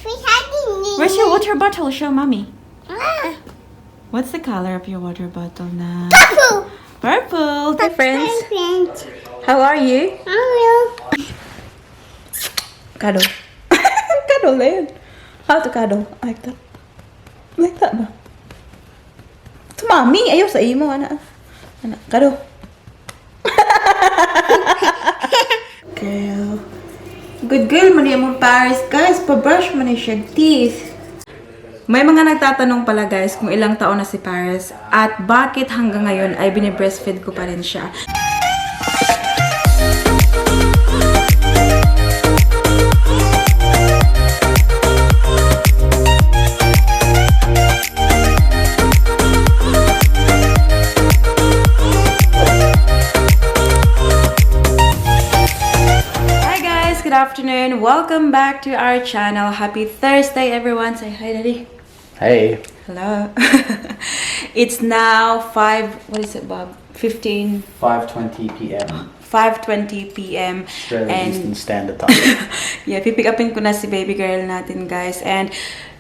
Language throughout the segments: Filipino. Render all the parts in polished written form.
Where's your water bottle? Show mommy. What's the color of your water bottle now? Purple. Purple. Hi friends. Hi, friends. How are you? Cuddle. Cuddle then. How to cuddle? Like that. Like that ba? To mommy. Ayaw sa imo, anak. Anak, cuddle. Girl. Good girl man yung Paris, guys. Pa-brush man siya teeth. May mga nagtatanong pala guys kung ilang taon na si Paris at bakit hanggang ngayon ay binibreastfeed ko pa rin siya. Good afternoon. Welcome back to our channel. Happy Thursday, everyone. Say hi, Daddy. Hey. Hello. It's now 5, what is it, Bob? 5:20 p.m. 5:20 p.m. Australian Eastern Standard Time. Yeah, pipick upin ko na si baby girl natin, guys. And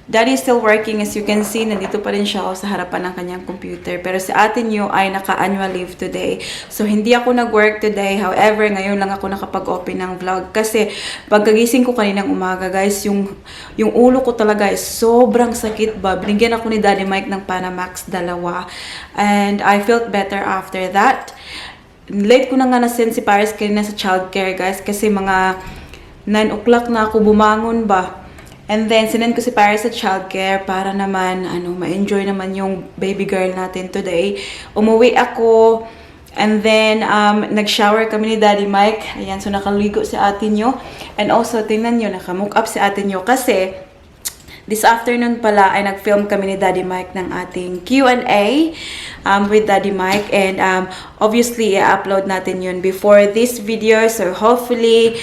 Daddy is still working. As you can see, nandito pa rin siya sa harapan ng kanyang computer. Pero si ate niyo ay naka-annual leave today. So, hindi ako nag-work today. However, ngayon lang ako nakapag-open ng vlog. Kasi, pagkagising ko kaninang umaga, guys, yung ulo ko talaga is sobrang sakit ba. Binigyan ako ni Daddy Mike ng Panamax 2. And I felt better after that. Late ko na nga na-send si Paris kanina sa childcare, guys. Kasi mga 9 o'clock na ako bumangon ba. And then, sinend ko si Paris sa childcare para naman, ma-enjoy naman yung baby girl natin today. Umuwi ako, and then, nag-shower kami ni Daddy Mike. Ayan, so nakaligo si ate nyo. And also, tingnan nyo, naka-mook up si ate nyo kasi this afternoon pala ay nag-film kami ni Daddy Mike ng ating Q&A with Daddy Mike. And obviously, i-upload natin yun before this video. So, hopefully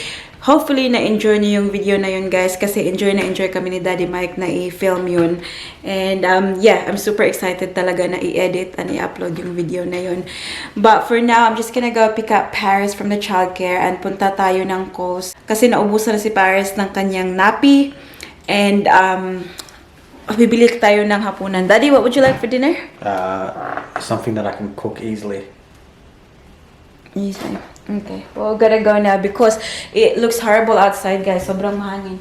na-enjoy niyo yung video na yun, guys, kasi enjoy kami ni Daddy Mike na i-film yun. And yeah, I'm super excited talaga na i-edit and i-upload yung video na yun. But for now, I'm just gonna go pick up Paris from the childcare and punta tayo ng Coast. Kasi naubusan na si Paris ng kanyang nappy. And bibili tayo ng hapunan. Daddy, what would you like for dinner? Something that I can cook easily. Easily. Okay, we're gonna go now because it looks horrible outside, guys. Sobrang mahangin.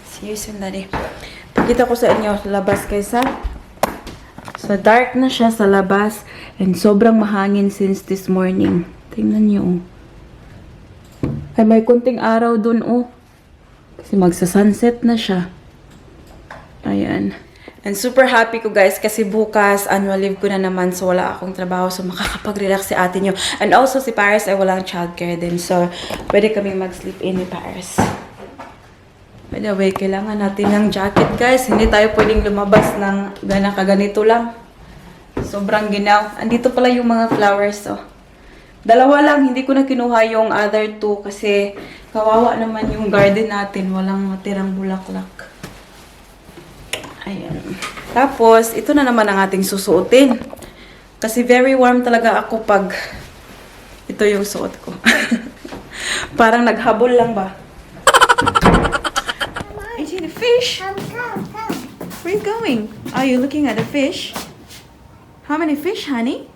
See you soon, Daddy. Pakita ko sa inyo sa labas, guys, ha? So, dark na siya sa labas and sobrang mahangin since this morning. Tingnan niyo, oh. Ay, may kunting araw dun, oh. Kasi magsa-sunset na siya. Ayan. And super happy ko, guys, kasi bukas annual leave ko na naman, so wala akong trabaho, so makakapag-relax si ate nyo. And also si Paris ay walang childcare din, so pwede kami mag-sleep in ni Paris. By the way, kailangan natin ng jacket, guys. Hindi tayo pwedeng lumabas ng kaganito lang. Sobrang ginaw. Andito pala yung mga flowers, so. 2 lang, hindi ko na kinuha yung other 2 kasi kawawa naman yung garden natin, walang matirang bulaklak. Ayan. Tapos, ito na naman ang ating susuotin. Kasi very warm talaga ako pag ito yung suot ko. Parang naghabol lang ba? Eating the fish? Where are you going? Are you looking at the fish? How many fish, honey?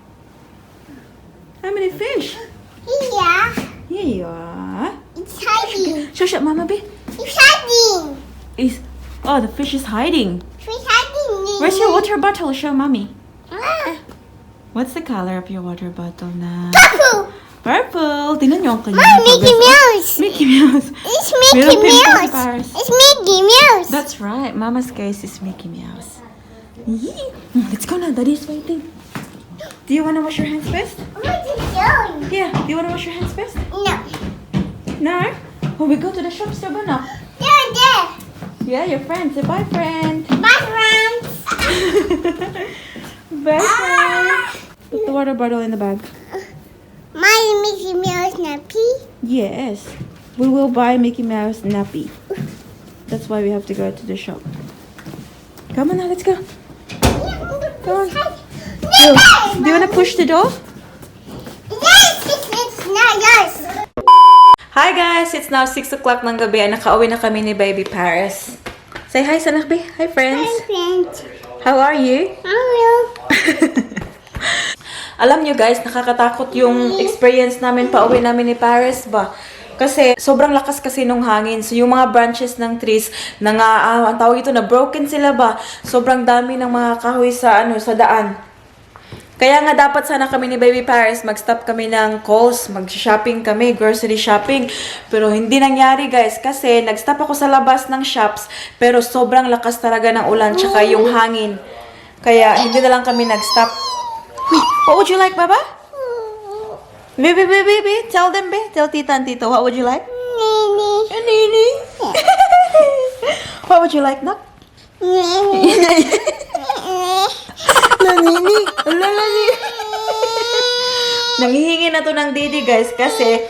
How many fish? Here. Here you are. It's hiding. Shush up, Mama B. It's hiding. Oh, the fish is hiding. It's hiding. Where's your water bottle? Show mommy. What's the color of your water bottle now? Purple. Purple. Tingnan niyo ang kanya. Mickey Mouse. Mickey Mouse. It's Mickey Mouse. It's Mickey Mouse. That's right. Mama's case is Mickey Mouse. Yee. Let's go now. Daddy's waiting. Do you want to wash your hands first? What are you doing? Yeah. Do you want to wash your hands first? No. No? Oh, we go to the shop store now. There. Yeah, your friend. Say bye, friend. Bye, friends. Bye, friend. Put the water bottle in the bag. My Mickey Mouse nappy. Yes. We will buy Mickey Mouse nappy. That's why we have to go to the shop. Come on now, let's go. Come on. Yo, do you want to push the door? Yes, it's not yours. Hi guys! It's now 6 o'clock ng gabi and nakauwi na kami ni Baby Paris. Say hi sa nakbi. Hi friends! Hi, friends. How are you? How are you? Alam nyo guys, nakakatakot yung experience namin pauwi namin ni Paris ba? Kasi sobrang lakas kasi nung hangin. So yung mga branches ng trees, ang tawag ito na broken sila ba? Sobrang dami ng mga kahoy sa sa daan. Kaya nga dapat sana kami ni Baby Paris, mag-stop kami ng Coles, mag-shopping kami, grocery shopping. Pero hindi nangyari guys, kasi nag-stop ako sa labas ng shops, pero sobrang lakas talaga ng ulan, tsaka yung hangin. Kaya hindi na lang kami nag-stop. What would you like, Baba? Baby, tell them, tell Tita and Tito, what would you like? Nini. Nini. What would you like, Nak? Nini. Nini. Nanghihingi na to ng Didi guys kasi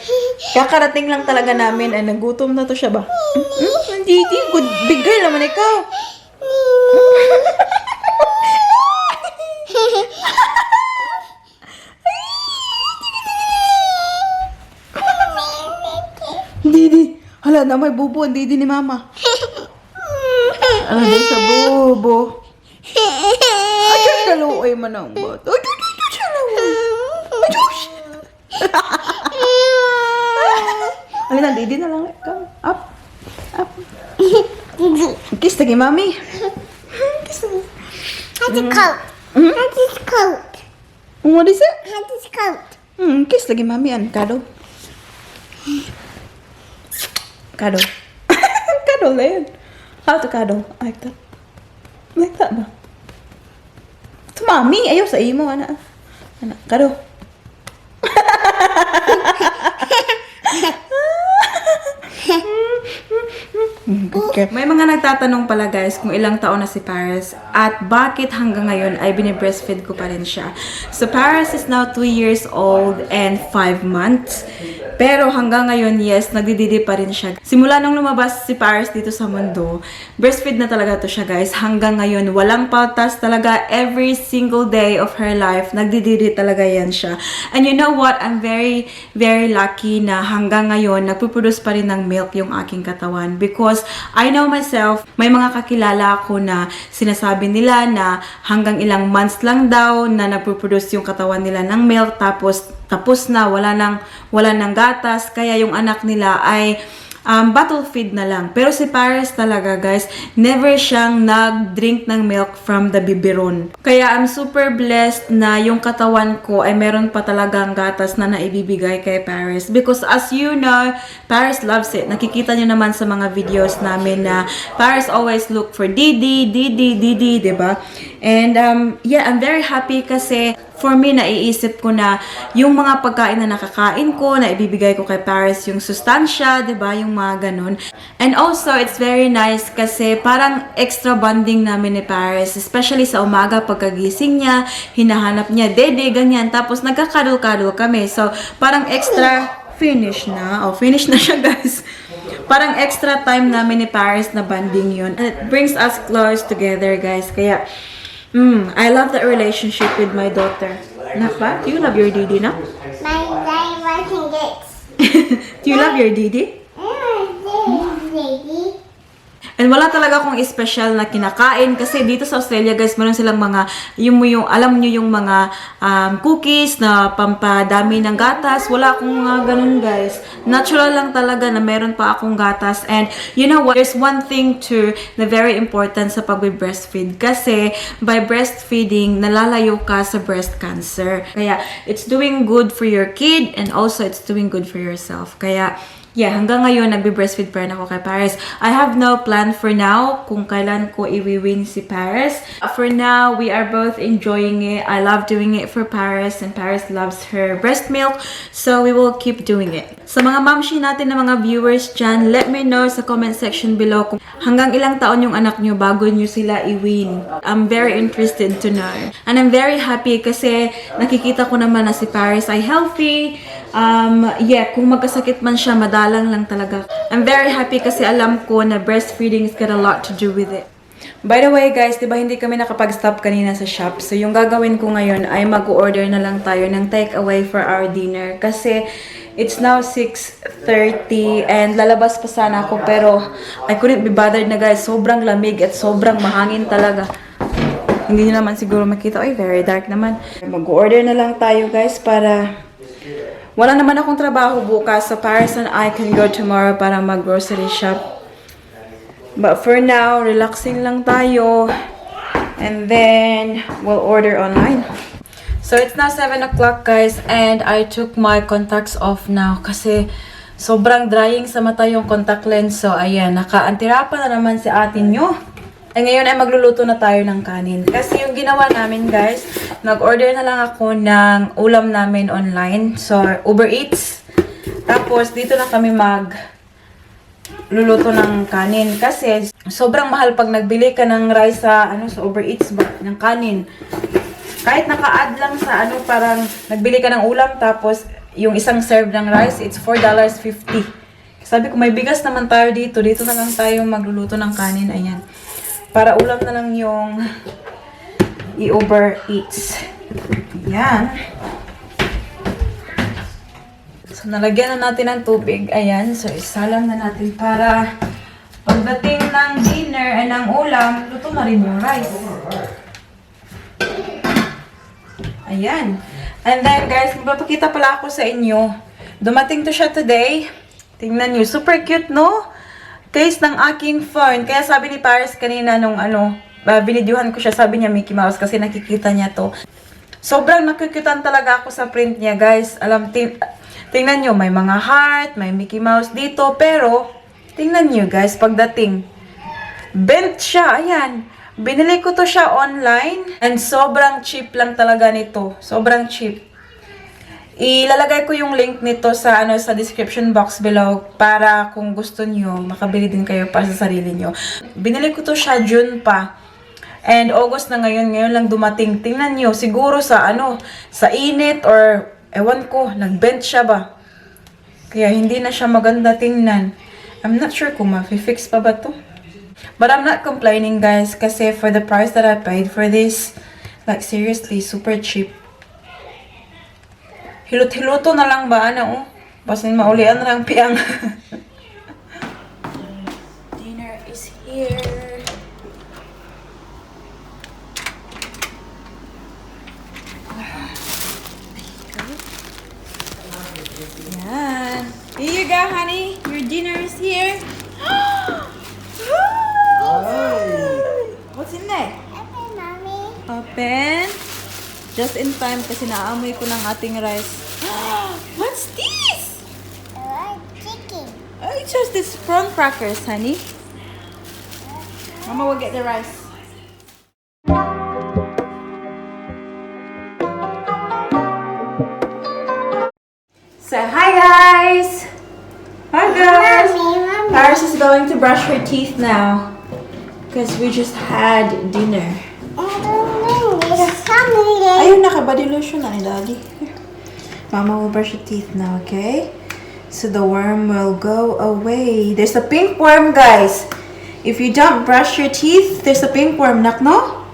kakarating lang talaga namin ay nagutom na to siya ba? Didi, good big girl naman ikaw. Didi, hala na may bubo ang Didi ni Mama. Ano din sa bubo? Ay, kaluoy man ang bata. Ay, alin na, Didi na lang. Come, up. Kiss lagi, Mami. Kiss lagi. How's his coat? How's his coat? What is it? How's his coat? Kiss lagi, Mami. Cuddle. Cuddle. Cuddle na yun. How to cuddle? Like that. Like that ba? Ito, Mami. Ayaw sa imo, anak. Cuddle. Okay. May mga nagtatanong pala guys kung ilang taon na si Paris at bakit hanggang ngayon ay binibreastfeed ko pa rin siya. So Paris is now 2 years old and 5 months. Pero hanggang ngayon, yes, nagdididi pa rin siya. Simula nung lumabas si Paris dito sa mundo, breastfeed na talaga to siya guys. Hanggang ngayon, walang paltas talaga. Every single day of her life, nagdididi talaga yan siya. And you know what? I'm very, very lucky na hanggang ngayon, nagpuproduce pa rin ng milk yung aking katawan. Because I know myself, may mga kakilala ako na sinasabi nila na hanggang ilang months lang daw na nagpuproduce yung katawan nila ng milk. Tapos na, wala nang gatas, kaya yung anak nila ay bottle feed na lang. Pero si Paris talaga guys, never siyang nag-drink ng milk from the biberon. Kaya I'm super blessed na yung katawan ko ay meron pa talagang gatas na naibibigay kay Paris. Because as you know, Paris loves it. Nakikita nyo naman sa mga videos namin na Paris always look for Didi, diba? And yeah, I'm very happy kasi for me, naiisip ko na yung mga pagkain na nakakain ko, na ibibigay ko kay Paris yung sustansya, diba? Yung mga ganun. And also, it's very nice kasi parang extra bonding namin ni Paris. Especially sa umaga, pagkagising niya, hinahanap niya, dede, ganyan. Tapos, nagkakadul-kadul kami. So, parang extra finish na. Oh, finish na siya, guys. Parang extra time namin ni Paris na bonding yun. And it brings us close together, guys. Kaya, I love the relationship with my daughter. Nakba? Do you love your Didi na? My daddy watching this. Do you love your Didi? Baby. And wala talaga akong special na kinakain kasi dito sa Australia guys, meron silang mga alam niyo yung mga cookies na pampadami ng gatas. Wala akong ganun guys. Natural lang talaga na meron pa akong gatas. And you know what? There's one thing too na very important sa pag-breastfeed kasi by breastfeeding nalalayo ka sa breast cancer. Kaya it's doing good for your kid and also it's doing good for yourself. Kaya yeah, hanggang ngayon, nagbe-breastfeed pa rin ako kay Paris. I have no plan for now kung kailan ko iwiwin si Paris. For now, we are both enjoying it. I love doing it for Paris and Paris loves her breast milk. So, we will keep doing it. Sa mga mamshi natin na mga viewers dyan, let me know sa comment section below kung hanggang ilang taon yung anak nyo bago nyo sila iwin. I'm very interested to know. And I'm very happy kasi nakikita ko naman na si Paris ay healthy. Yeah, kung magkasakit man siya, madalang lang talaga. I'm very happy kasi alam ko na breastfeeding has got a lot to do with it. By the way guys, diba hindi kami nakapag-stop kanina sa shop? So yung gagawin ko ngayon ay mag-order na lang tayo ng takeaway for our dinner. Kasi It's now 6:30 and lalabas pa sana ako pero I couldn't be bothered na guys. Sobrang lamig at sobrang mahangin talaga. Hindi nyo naman siguro makita. Ay, very dark naman. Mag-order na lang tayo guys para wala naman akong trabaho bukas. So Paris and I can go tomorrow para mag-grocery shop. But for now, relaxing lang tayo. And then, we'll order online. So, it's now 7 o'clock, guys. And I took my contacts off now. Kasi, sobrang drying sa mata yung contact lens. So, ayan. Naka-antirapan na naman si atin nyo. And ngayon ay magluluto na tayo ng kanin. Kasi yung ginawa namin, guys, nag-order na lang ako ng ulam namin online. So, Uber Eats. Tapos, dito na kami luluto ng kanin kasi sobrang mahal pag nagbili ka ng rice sa sa Uber Eats ba ng kanin. Kahit naka-add lang sa parang nagbili ka ng ulam tapos yung isang serve ng rice, it's $4.50. Sabi ko may bigas naman tayo dito na lang tayo magluluto ng kanin, ayan. Para ulam na lang yung i-Uber Eats. Ayan. So, nalagyan na natin ng tubig. Ayan. So, isalang na natin para pagdating ng dinner ay ng ulam, luto na rin yung rice. Ayan. And then, guys, magpapakita pala ako sa inyo. Dumating to siya today. Tingnan nyo. Super cute, no? Case ng aking phone. Kaya sabi ni Paris kanina nung binidyohan ko siya, sabi niya Mickey Mouse kasi nakikita niya to. Sobrang nakukutan talaga ako sa print niya, guys. Tingnan nyo, may mga heart, may Mickey Mouse dito. Pero, tingnan nyo guys, pagdating. Bent siya, ayan. Binili ko to siya online. And sobrang cheap lang talaga nito. Sobrang cheap. Ilalagay ko yung link nito sa description box below. Para kung gusto nyo, makabili din kayo para sa sarili nyo. Binili ko to siya June pa. And August na ngayon lang dumating. Tingnan nyo, siguro sa sa init or ewan ko, nag-bent siya ba? Kaya hindi na siya maganda tingnan. I'm not sure kung ma-fix pa ba to. But I'm not complaining, guys. Kasi for the price that I paid for this, like seriously, super cheap. Hilot-hiluto na lang ba? Basin maulian na lang piyang. Dinner is here. Yan. Here you go, honey. Your dinner is here. What's in there? Okay, Mommy. Open. Just in time kasi naamoy ko ng ating rice. What's this? I like chicken. Oh, it's just these prawn crackers, honey. Mama will get the rice. Say hi, guys. Hi, guys. Mommy. Paris is going to brush her teeth now because we just had dinner. Ayun, naka-body lotion na ni Daddy. Mama will brush your teeth now, okay? So the worm will go away. There's a pink worm, guys. If you don't brush your teeth, there's a pink worm, nak, no?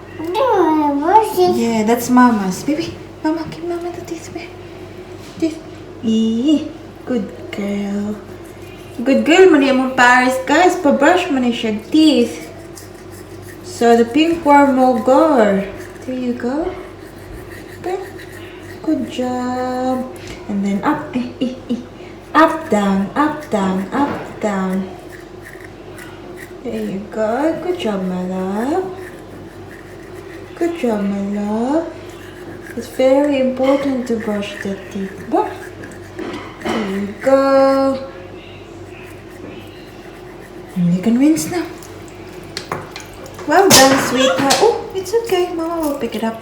Yeah, that's Mama's. Baby, Mama, give Mama the teeth, baby. Teeth. Good girl. Good girl, mani mo Paris. Guys, pa-brush mo na siya teeth. So the pink worm will go. There you go. Okay. Good job. And then up, up, down, up, down, up, down. There you go. Good job, my love. Good job, my love. It's very important to brush the teeth. There you go. And you can rinse now. Well done, sweetheart. Oh, it's okay. Mama will pick it up.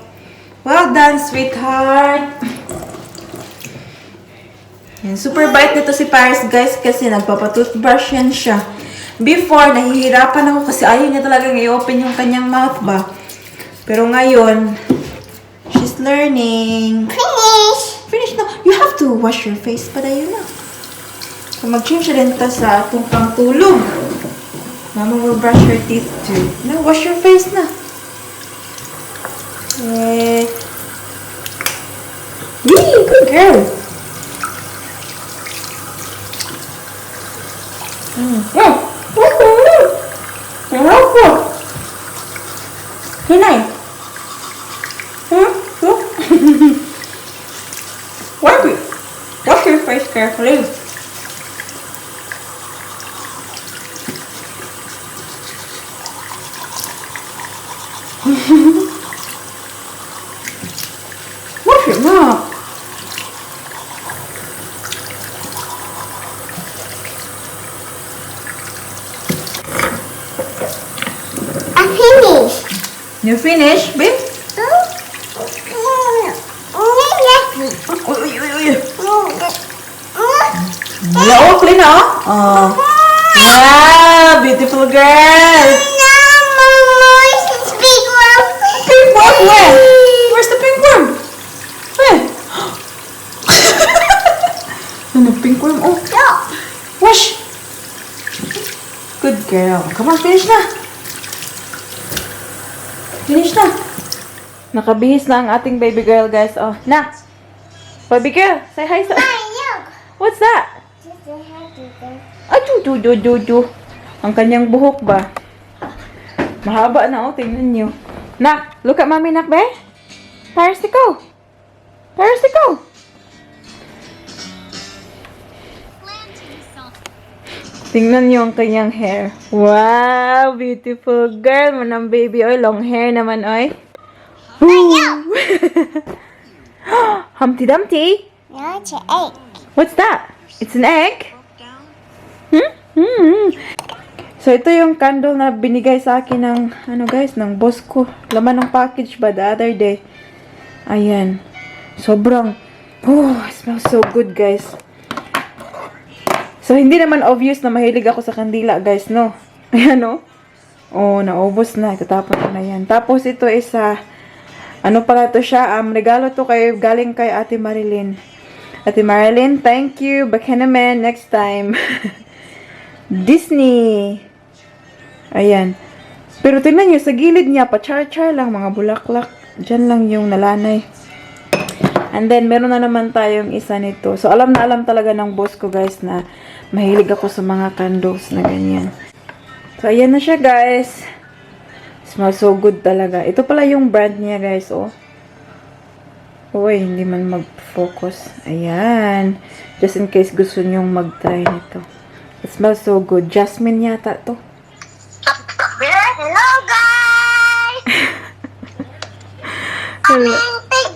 Well done, sweetheart. Yan, super bite nito si Paris, guys, kasi nagpapatoothbrush yan siya. Before, nahihirapan ako kasi ayaw niya talagang i-open yung kanyang mouth ba. Pero ngayon, she's learning. Finish. Finish na. You have to wash your face para yun na. So, mag-change rin ta sa atong pangtulog. Mama will brush her teeth too. Now, wash your face na. Yay! Yay! Good girl! Pinay. Wipe it. Wash your face carefully. Wash your mouth. I finished. You finished, babe? Uy, uy, uy. Hello, clean na, oh. Wow, beautiful girl. Pink worm, where? Where's the pink worm? Where? Ano, pink worm? Oh, wash. Good girl. Come on, finish na. Finish na. Nakabihis na ang ating baby girl, guys. Oh, na. Baby girl, say hi sa... What's that? Ay, do. Ang kanyang buhok ba? Mahaba na, oh. Tingnan nyo. Nak, look at mommy, nak, be. Parasico. Tingnan nyo ang kanyang hair. Wow, beautiful girl. Manang baby, oy. Long hair naman, oy. Humpty Dumpty. No, it's an egg. What's that? It's an egg? So, ito yung candle na binigay sa akin ng, guys, ng boss ko. Laman ng package ba the other day. Ayan. Sobrang, it smells so good, guys. So, hindi naman obvious na mahilig ako sa kandila, guys, no? Ayan, no? Oh, naubos na. Itatapon ko na yan. Tapos, ito is, pala to siya? Regalo to galing kay Ate Marilyn. Ate Marilyn, thank you. Baka naman next time. Disney. Ayan. Pero tingnan nyo, sa gilid niya, pa-char-char lang, mga bulaklak. Diyan lang yung nalanay. And then, meron na naman tayong isa nito. So, alam na alam talaga ng boss ko, guys, na mahilig ako sa mga candles na ganyan. So, ayan na siya, guys. Smells so good talaga. Ito pala yung brand niya, guys, oh. Uy, hindi man mag-focus. Ayan. Just in case gusto nyong mag-try nito. It smells so good. Jasmine yata to. Hello, guys! Hello. Big!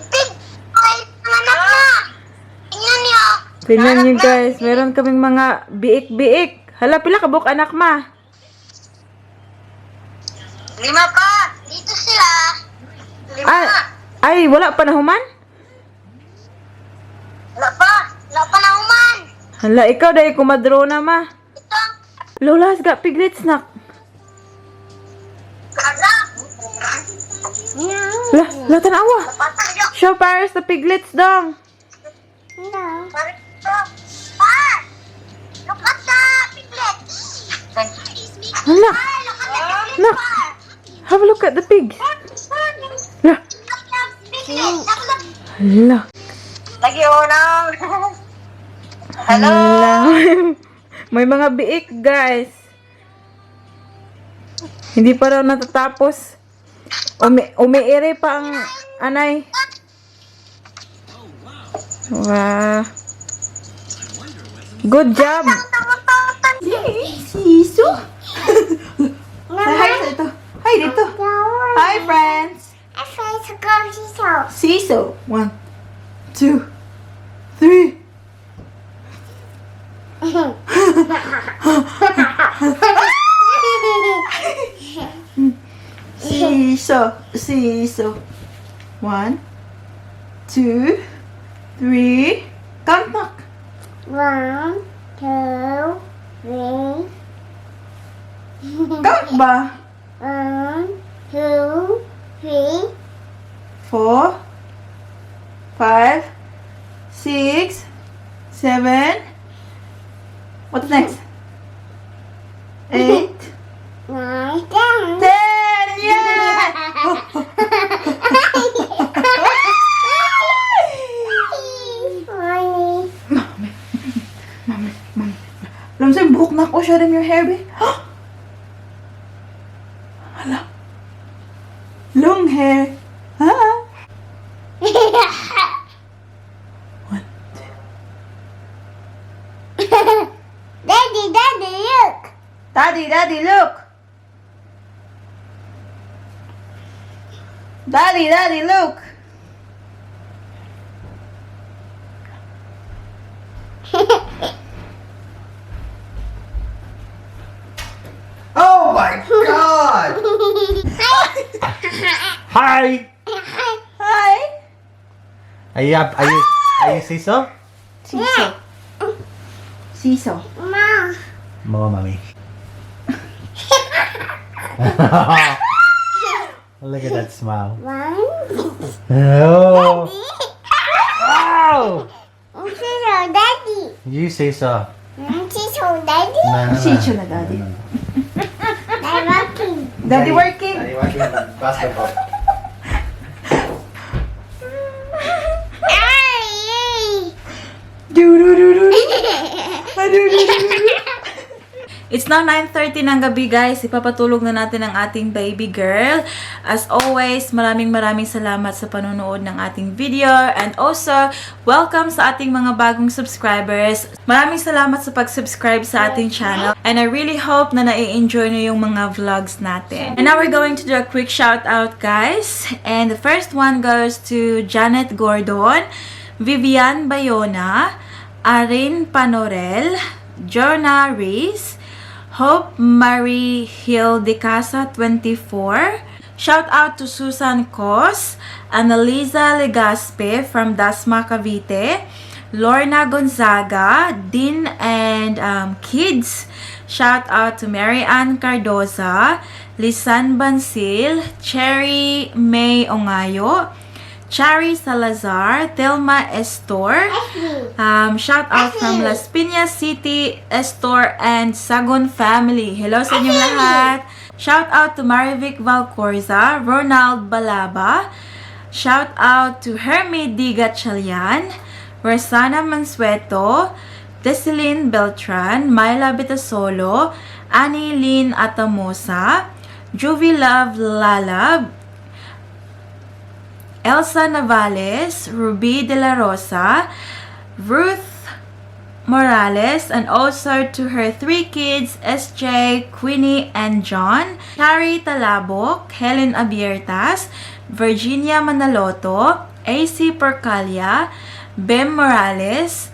Ay, anak na! Tingnan niyo! Tingnan nyo, guys. Meron kaming mga biik-biik. Hala, pila ka buok anak ma? 5 pa! Dito sila! 5! Ay, wala pa na human? Wala pa na uman! Hala, ikaw dahil kumadro na ma. Ito! Lola's got piglets na. Kaga! La, tanawa. Patay niyo! Show Paris the piglets dong. No. Parang ito! Par! Look at the piglets! Hala, Par! Look at the piglets, Nak. Par! have a look at the pigs. La, Piglets! hala. Lagi unang! Hala. May mga biik, guys. Hindi pa raw natatapos. Umiire pa ang anay. Wow. Good job. Siso. Say hi sa ito. Hi dito. Hi, friends. I tried to go to his house. Siso. 1, 2, 3. Siso. 1, 2, 3. Count back. 1, 2, 3. Count ba? 1, 2, 3. 4, 5, 6, 7. What's next? 8, 9, 10. 10. Yeah! Mami. Alam sa'yo, buhok na ako. Show them your hair, babe. Hala. Long hair. Huh? What? Daddy, Daddy, look. Daddy, Daddy, look. Daddy, Daddy, look. Oh my god! Hi! Hi. Are you Siso? Siso. Siso. Mom. More mommy. Look at that smile. One. Oh! Wow! Siso, Daddy. You Siso. Siso, Daddy. Siso na, Daddy. I'm walking. Daddy working. Daddy working on basketball. Ay! It's now 9:30 ng gabi, guys. Ipapatulog na natin ang ating baby girl. As always, maraming salamat sa panonood ng ating video. And also, welcome sa ating mga bagong subscribers. Maraming salamat sa pag-subscribe sa ating channel. And I really hope na nai-enjoy nyo yung mga vlogs natin. And now we're going to do a quick shout out, guys. And the first one goes to Janet Gordon, Vivian Bayona, Arin Panorel, Jonah Reese, Hope Marie Hill de Casa 24. Shout out to Susan Cos, Annalisa Legaspe from Dasma, Cavite, Lorna Gonzaga, Dean and Kids. Shout out to Mary Ann Cardoza, Lisan Bansil, Cherry May Ongayo, Chari Salazar, Telma Estor. Shout out from Las Piñas City, Estor and Sagon family. Hello sa inyong lahat. Shout out to Marivic Valcorza, Ronald Balaba. Shout out to Hermie D. Gatchalian, Rosana Mansueto, Deseline Beltran, Myla Bitasolo, Annie Lynn Atamosa, Juvie Love Lalab, Elsa Navales, Ruby De La Rosa, Ruth Morales, and also to her 3 kids, SJ, Queenie, and John, Carrie Talabok, Helen Abiertas, Virginia Manaloto, AC Percalia, Bem Morales,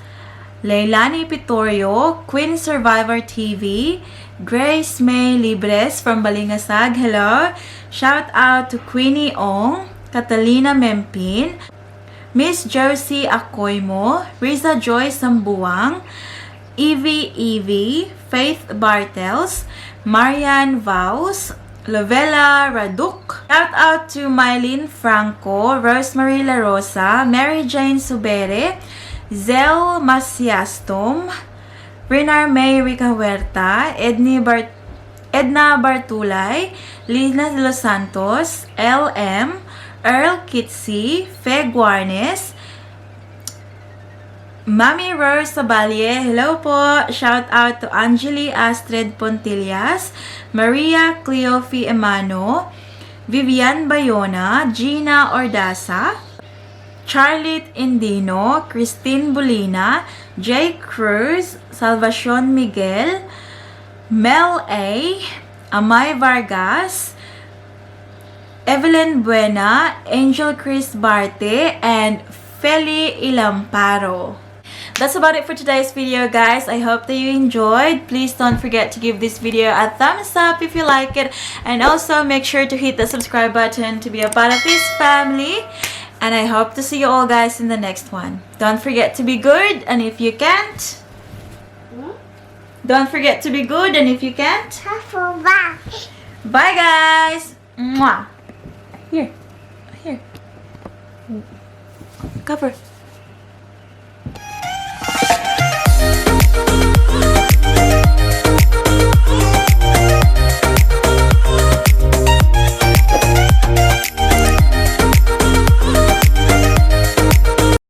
Leilani Pitorio, Queen Survivor TV, Grace May Libres from Balingasag, hello. Shout out to Queenie Ong, Catalina Mempin, Miss Josie Acoymo, Riza Joy Sambuang, Evie, Faith Bartels, Marian Vaus, Lovella Raduk. Shout out to Mylene Franco, Rosemary La Rosa, Mary Jane Subere, Zel Masiastom, Renar May Rica Huerta, Edna Bartulay, Lina de los Santos, LM, Earl Kitsi, Fe Guarnes, Mami Rose Sabalye, hello po. Shout out to Angeli Astrid Pontillas, Maria Cleofi Emano, Vivian Bayona, Gina Ordasa, Charlotte Indino, Christine Bulina, Jay Cruz, Salvacion Miguel, Mel A, Amay Vargas, Evelyn Buena, Angel Chris Barte, and Feli Ilamparo. That's about it for today's video, guys. I hope that you enjoyed. Please don't forget to give this video a thumbs up if you like it. And also make sure to hit the subscribe button to be a part of this family. And I hope to see you all, guys, in the next one. Don't forget to be good, and if you can't, don't forget to be good, and if you can't, bye, guys. Mwah. Here. Cover.